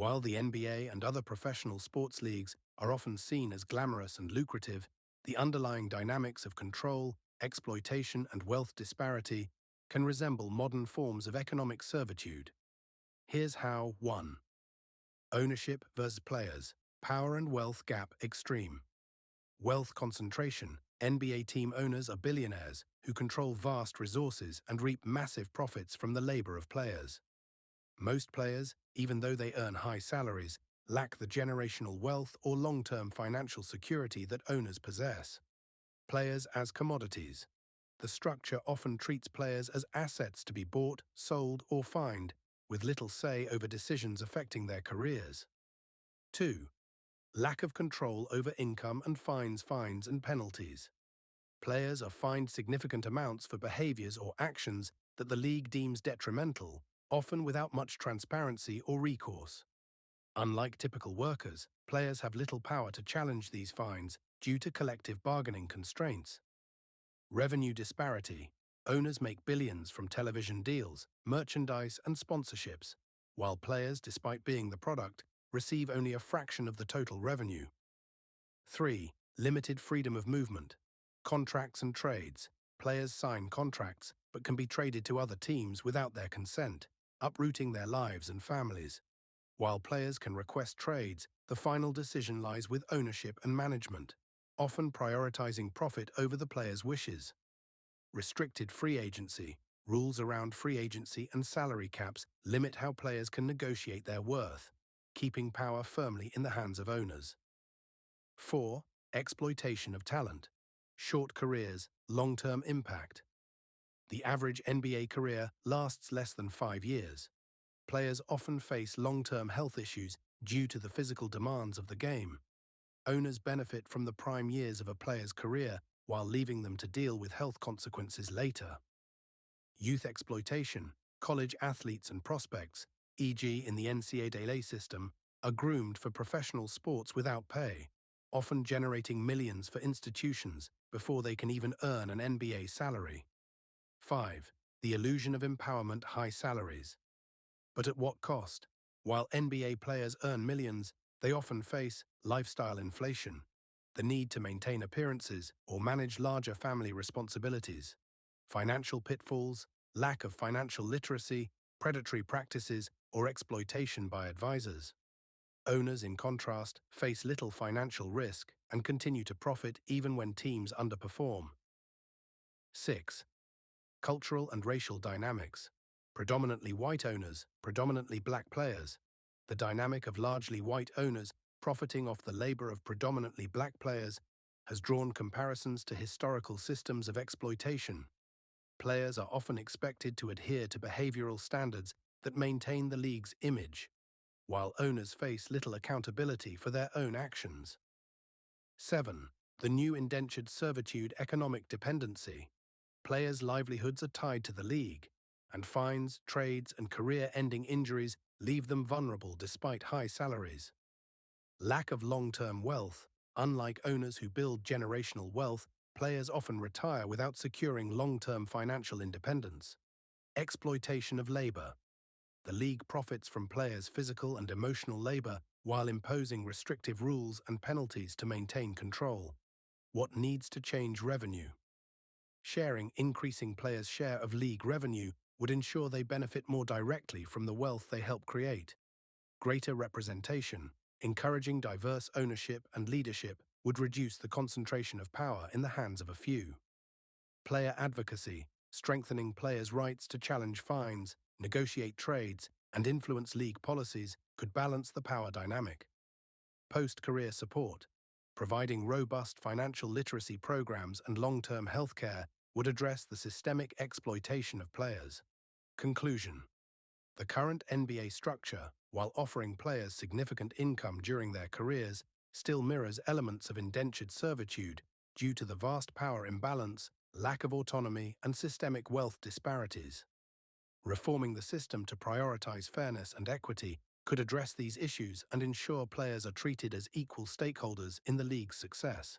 While the NBA and other professional sports leagues are often seen as glamorous and lucrative, the underlying dynamics of control, exploitation, and wealth disparity can resemble modern forms of economic servitude. Here's how. 1. Ownership versus players. Power and wealth gap extreme. Wealth concentration. NBA team owners are billionaires who control vast resources and reap massive profits from the labor of players. Most players, even though they earn high salaries, lack the generational wealth or long-term financial security that owners possess. Players as commodities. The structure often treats players as assets to be bought, sold, or fined, with little say over decisions affecting their careers. 2. Lack of control over income and fines and penalties. Players are fined significant amounts for behaviors or actions that the league deems detrimental, often without much transparency or recourse. Unlike typical workers, players have little power to challenge these fines due to collective bargaining constraints. Revenue disparity. Owners make billions from television deals, merchandise, and sponsorships, while players, despite being the product, receive only a fraction of the total revenue. 3. Limited freedom of movement. Contracts and trades. Players sign contracts but can be traded to other teams without their consent, uprooting their lives and families. While players can request trades, the final decision lies with ownership and management, often prioritizing profit over the player's wishes. Restricted free agency. Rules around free agency and salary caps limit how players can negotiate their worth, keeping power firmly in the hands of owners. 4. Exploitation of talent. Short careers, long-term impact. The average NBA career lasts less than 5 years. Players often face long-term health issues due to the physical demands of the game. Owners benefit from the prime years of a player's career while leaving them to deal with health consequences later. Youth exploitation. College athletes and prospects, e.g. in the NCAA system, are groomed for professional sports without pay, often generating millions for institutions before they can even earn an NBA salary. 5. The illusion of empowerment. High salaries. But at what cost? While NBA players earn millions, they often face lifestyle inflation, the need to maintain appearances or manage larger family responsibilities, financial pitfalls, lack of financial literacy, predatory practices, or exploitation by advisors. Owners, in contrast, face little financial risk and continue to profit even when teams underperform. 6. Cultural and racial dynamics. Predominantly white owners, predominantly black players. The dynamic of largely white owners profiting off the labor of predominantly black players has drawn comparisons to historical systems of exploitation. Players are often expected to adhere to behavioral standards that maintain the league's image, while owners face little accountability for their own actions. 7. The new indentured servitude. Economic dependency. Players' livelihoods are tied to the league, and fines, trades, and career-ending injuries leave them vulnerable despite high salaries. Lack of long-term wealth. Unlike owners who build generational wealth, players often retire without securing long-term financial independence. Exploitation of labor. The league profits from players' physical and emotional labor while imposing restrictive rules and penalties to maintain control. What needs to change? Revenue. Sharing. Increasing players' share of league revenue would ensure they benefit more directly from the wealth they help create. Greater representation. Encouraging diverse ownership and leadership would reduce the concentration of power in the hands of a few. Player advocacy. Strengthening players' rights to challenge fines, negotiate trades, and influence league policies could balance the power dynamic. Post-career support. Providing robust financial literacy programs and long-term health care would address the systemic exploitation of players. Conclusion. The current NBA structure, while offering players significant income during their careers, still mirrors elements of indentured servitude due to the vast power imbalance, lack of autonomy, and systemic wealth disparities. Reforming the system to prioritize fairness and equity could address these issues and ensure players are treated as equal stakeholders in the league's success.